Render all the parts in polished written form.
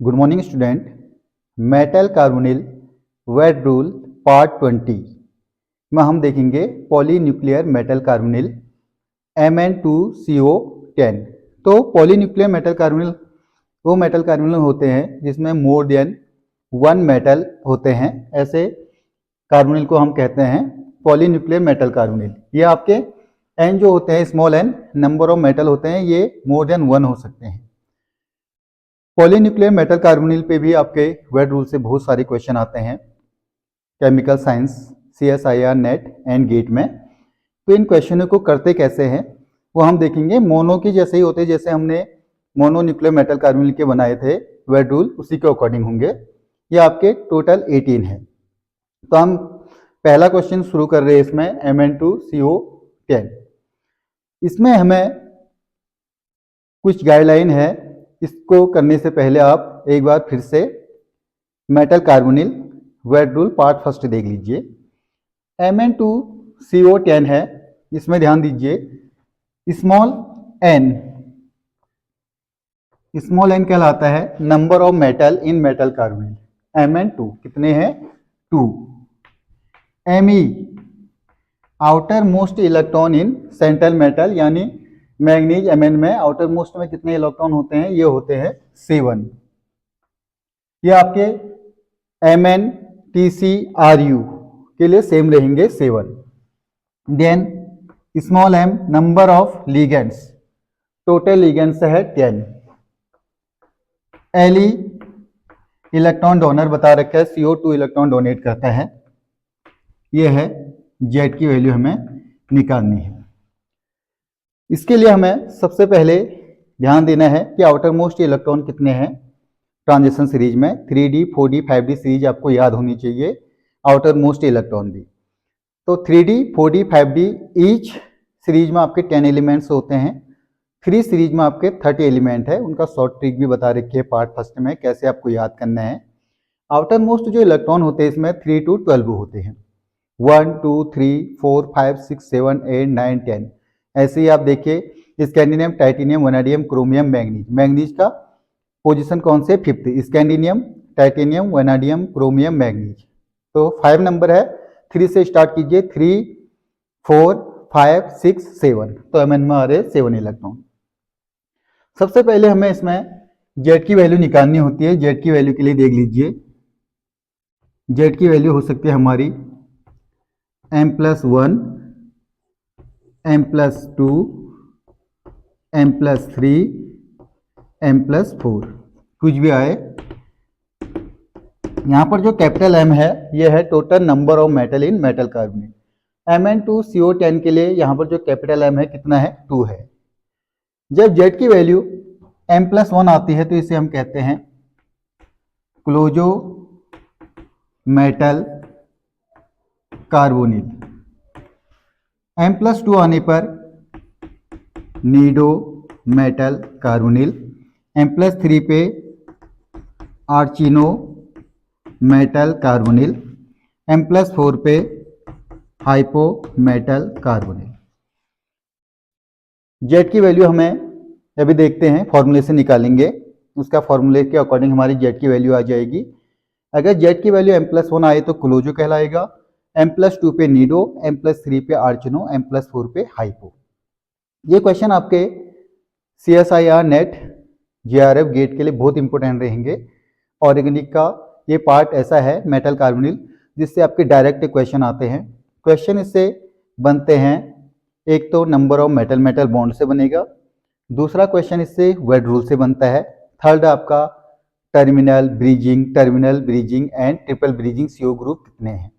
Good morning student. Metal carbonyl wade rule part 20 में हम देखेंगे पॉलीन्यूक्लियर मेटल कार्बोनिल Mn2CO10। तो पॉलीन्यूक्लियर मेटल कार्बोनिल वो मेटल कार्बोनिल होते हैं जिसमें मोर देन वन मेटल होते हैं। ऐसे कार्बोनिल को हम कहते हैं पॉलीन्यूक्लियर मेटल कार्बोनिल। ये आपके एन जो होते हैं small N number of metal होते हैं, ये मोर देन वन हो सकते हैं। पॉलीन्यूक्लियर मेटल कार्बोनिल पे भी आपके वेट रूल से बहुत सारे क्वेश्चन आते हैं chemical science, CSIR, NET and GATE में। तो इन क्वेश्चनों को करते कैसे हैं वो हम देखेंगे। मोनो के जैसे ही होते हैं, जैसे हमने मोनोन्यूक्लियर मेटल कार्बोनिल के बनाए थे वेट रूल, उसी के अकॉर्डिंग होंगे। ये आपके टोटल 18 है। तो हम पहला क्वेश्चन शुरू कर रहे हैं इसमें Mn2CO10। इसमें हमें कुछ गाइडलाइन है, इसको करने से पहले आप एक बार फिर से metal carbonyl wade rule part first देख लीजिए। Mn2CO10 है, इसमें ध्यान दीजिए स्मॉल एन कहलाता है number of metal in metal carbonyl. Mn2 कितने हैं? 2। Me outermost electron in central metal, यानी मैग्नीज Mn में आउटर मोस्ट में कितने इलेक्ट्रॉन होते हैं? ये होते हैं 7। ये आपके MnTcRu के लिए सेम रहेंगे 7। Then small m number of ligands, total ligands है 10। Li इलेक्ट्रॉन डोनर बता रखा है, CO2 इलेक्ट्रॉन डोनेट करता है। ये है Z की वैल्यू हमें निकालनी है। इसके लिए हमें सबसे पहले ध्यान देना है कि आउटर मोस्ट इलेक्ट्रॉन कितने हैं ट्रांजिशन सीरीज में। 3D 4D 5D सीरीज आपको याद होनी चाहिए, आउटर मोस्ट इलेक्ट्रॉन भी। तो 3D 4D 5D each series में आपके 10 एलिमेंट्स होते हैं। 3 सीरीज में आपके 30 एलिमेंट है। उनका शॉर्ट ट्रिक भी बता रखी है पार्ट फर्स्ट में, कैसे आपको याद करना है। आउटर मोस्ट जो इलेक्ट्रॉन होते हैं इसमें 3 to 12 होते हैं। 1 2 3 4 5 6 7 8 9 10। ऐसे ही आप देखिए scandium, titanium, vanadium, chromium, manganese. Manganese का पोजीशन कौन से? 5th। Scandium, titanium, vanadium, chromium, manganese. तो 5 नंबर है, 3 से स्टार्ट कीजिए। 3 4 5 6 7। तो Mn में आ रहे 7 इलेक्ट्रॉन। सबसे पहले हमें इसमें Z की वैल्यू निकालनी होती है। Z की वैल्यू के लिए देख लीजिए, Z की वैल्यू हो सकती है हमारी M+1, M+2, M+3, M+4, कुछ भी आए। यहां पर जो कैपिटल M है ये है total number of metal in metal carbonate. Mn2CO10 के लिए यहां पर जो कैपिटल M है कितना है? 2 है। जब Z की वैल्यू M+1 आती है तो इसे हम कहते हैं क्लोजो मेटल कार्बोनिल। M+2 आने पर नीडो मेटल कार्बोनिल। M+3 पे आर्चिनो मेटल कार्बोनिल। M+4 पे हाइपो मेटल कार्बोनिल। Z की वैल्यू हमें अभी देखते हैं, फॉर्मूले से निकालेंगे। उसका फॉर्मूले के अकॉर्डिंग हमारी Z की वैल्यू आ जाएगी। अगर Z की वैल्यू M+1 आए तो क्लोजो कहलाएगा, M+2 पे नीडो, M+3 पे आर्चिनो, M+4 पे हाइपो। ये क्वेश्चन आपके CSIR, नेट, JRF, गेट के लिए बहुत इंपॉर्टेंट रहेंगे। ऑर्गेनिक का ये पार्ट ऐसा है मेटल कार्बोनिल जिससे आपके डायरेक्ट क्वेश्चन आते हैं। क्वेश्चन इससे बनते हैं, एक तो नंबर ऑफ मेटल बॉन्ड से बनेगा, दूसरा क्वेश्चन इससे वेट रूल से बनता है, थर्ड आपका terminal bridging and triple bridging CO group कितने हैं।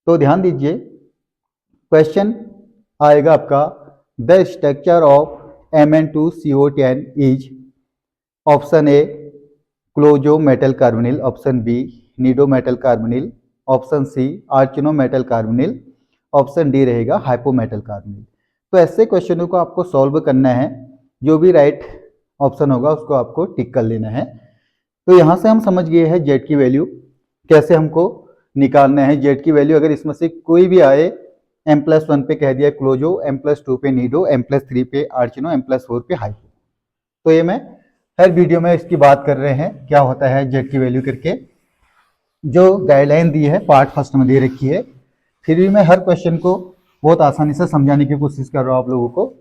तो ध्यान दीजिए, क्वेश्चन आएगा आपका the structure of Mn2CO10 is option A closo metal carbonyl, option B nido metal carbonyl, option C arachno metal carbonyl, option D रहेगा hypo metal carbonyl. तो ऐसे क्वेश्चनों को आपको सॉल्व करना है, जो भी राइट ऑप्शन होगा उसको आपको टिक कर लेना है। तो यहां से हम समझ गए हैं Z की वैल्यू कैसे हमको निकालना है। Z की वैल्यू अगर इसमें से कोई भी आए, M+1 पे कह दिया क्लोजो, M+2 पे नीडो, M+3 पे आर्चिनो, M+4 पे हाइपो। तो ये मैं हर वीडियो में इसकी बात कर रहे हैं क्या होता है जेड की वैल्यू करके। जो गाइडलाइन दी है पार्ट फर्स्ट में दे रखी है, फिर भी मैं हर क्वेश्चन को बहुत आसानी से समझाने की कोशिश कर रहा हूँ आप लोगों को।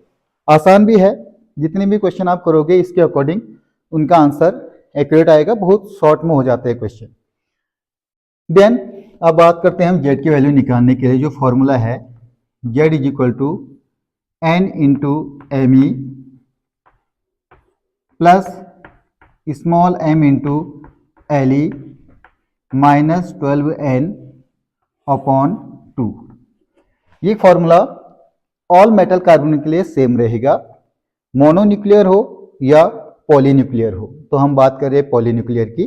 आसान भी है, जितने भी क्वेश्चन आप करोगे इसके अकॉर्डिंग उनका आंसर एक्यूरेट आएगा, बहुत शॉर्ट में हो जाते हैं क्वेश्चन। देन अब बात करते हैं हम जेड की वैल्यू निकालने के लिए। जो फॉर्मूला है Z is equal to N into M E plus small M into L E minus 12n upon 2। ये फॉर्मूला ऑल मेटल कार्बन के लिए सेम रहेगा, मोनोन्यूक्लियर हो या पॉलीन्यूक्लियर हो। तो हम बात कर रहे हैं पॉलीन्यूक्लियर की।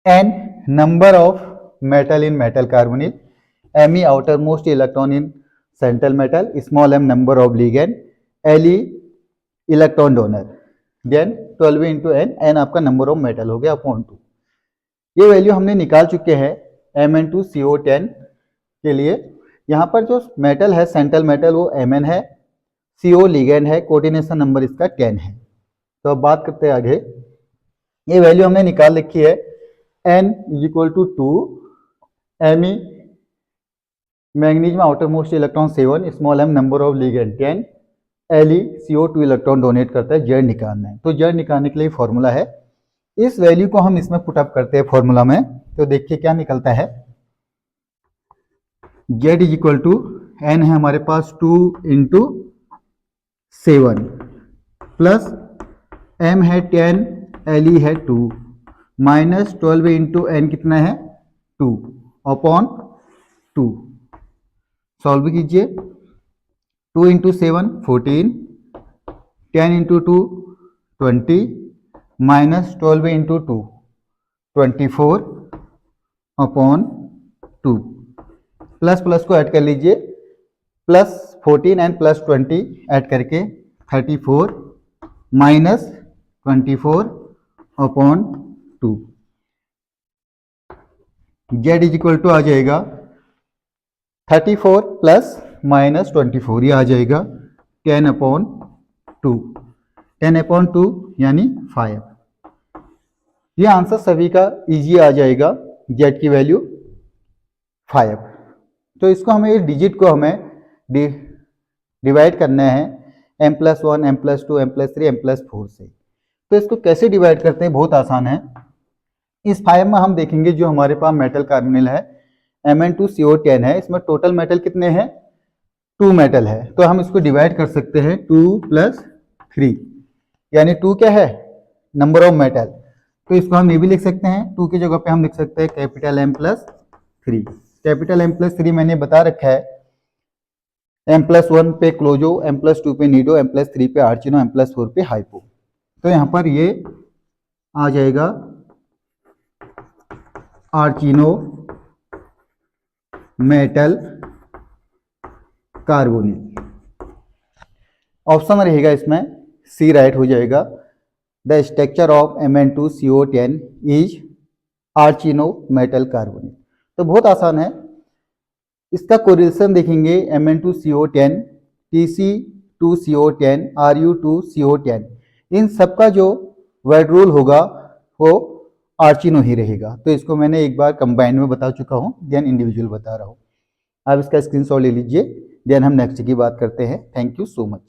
n number of metal in metal carbonyl, me outermost electron in central metal, small m number of ligand, le electron donor, then 12 into N, N आपका नंबर ऑफ मेटल हो गया अपॉन 2। ये value हमने निकाल चुके हैं Mn2CO10 के लिए। यहाँ पर जो मेटल है सेंट्रल मेटल वो Mn है, CO लिगेंड है, कोऑर्डिनेशन नंबर इसका 10 है। तो अब बात करते हैं आगे। ये वैल्यू हमने निकाल रखी है N equal to 2, Me magnesium outermost electron 7, small m number of ligand 10, Le CO2 electron donate करता है, जेड निकालना है। तो जेड निकालने के लिए फॉर्मूला है, इस वैल्यू को हम इसमें पुटअप करते हैं फॉर्मूला में। तो देखिए क्या निकलता है, Z is equal to N है हमारे पास 2 इंटू 7 प्लस एम है 10, एल है 2 माइनस 12 इंटू एन कितना है 2 अपॉन 2। सॉल्व कीजिए, 2 into 7 14, 10 into 2 20 minus 12 into 2 24 upon 2। Plus plus को ऐड कर लीजिए, प्लस 14 एंड प्लस 20 ऐड करके 34 minus 24 upon 2। Z is equal to आ जाएगा 34 प्लस माइनस 24, ये आ जाएगा 10 अपॉन 2, 10 अपॉन 2 यानी 5। ये आंसर सभी का इजी आ जाएगा, जेड की वैल्यू 5। तो इसको हमें डिजिट को हमें डिवाइड करना है m+1, m+2, m+3, m+4 से। तो इसको कैसे डिवाइड करते हैं, बहुत आसान है। इस 5 में हम देखेंगे जो हमारे पास मेटल कार्बोनिल है Mn2CO10 है, इसमें टोटल मेटल कितने हैं 2 मेटल है। तो हम इसको डिवाइड कर सकते हैं 2 + 3, यानी 2 क्या है नंबर ऑफ मेटल। तो इसको हम ये भी लिख सकते हैं, 2 की जगह पे हम लिख सकते हैं कैपिटल M+3। कैपिटल M+3 मैंने बता रखा है, M+1 पे क्लोजो, M+2 पे नीडो, M+3 पे आर्चिनो, M+4 पे हाइपो। तो यहाँ पर ये आ जाएगा आर्चिनो मेटल कार्बोनिल। ऑप्शन रहेगा इसमें सी राइट हो जाएगा। The structure of Mn2CO10 is arachno metal carbonyl. तो बहुत आसान है, इसका कोरिलेशन देखेंगे Mn2CO10, Tc2CO10, Ru2CO10, इन सबका जो वर्ड रूल होगा वो आर्चिनो ही रहेगा। तो इसको मैंने एक बार कंबाइन में बता चुका हूँ, देन इंडिविजुअल बता रहा हूँ। आप इसका स्क्रीनशॉट ले लीजिए, देन हम नेक्स्ट की बात करते हैं। Thank you so much.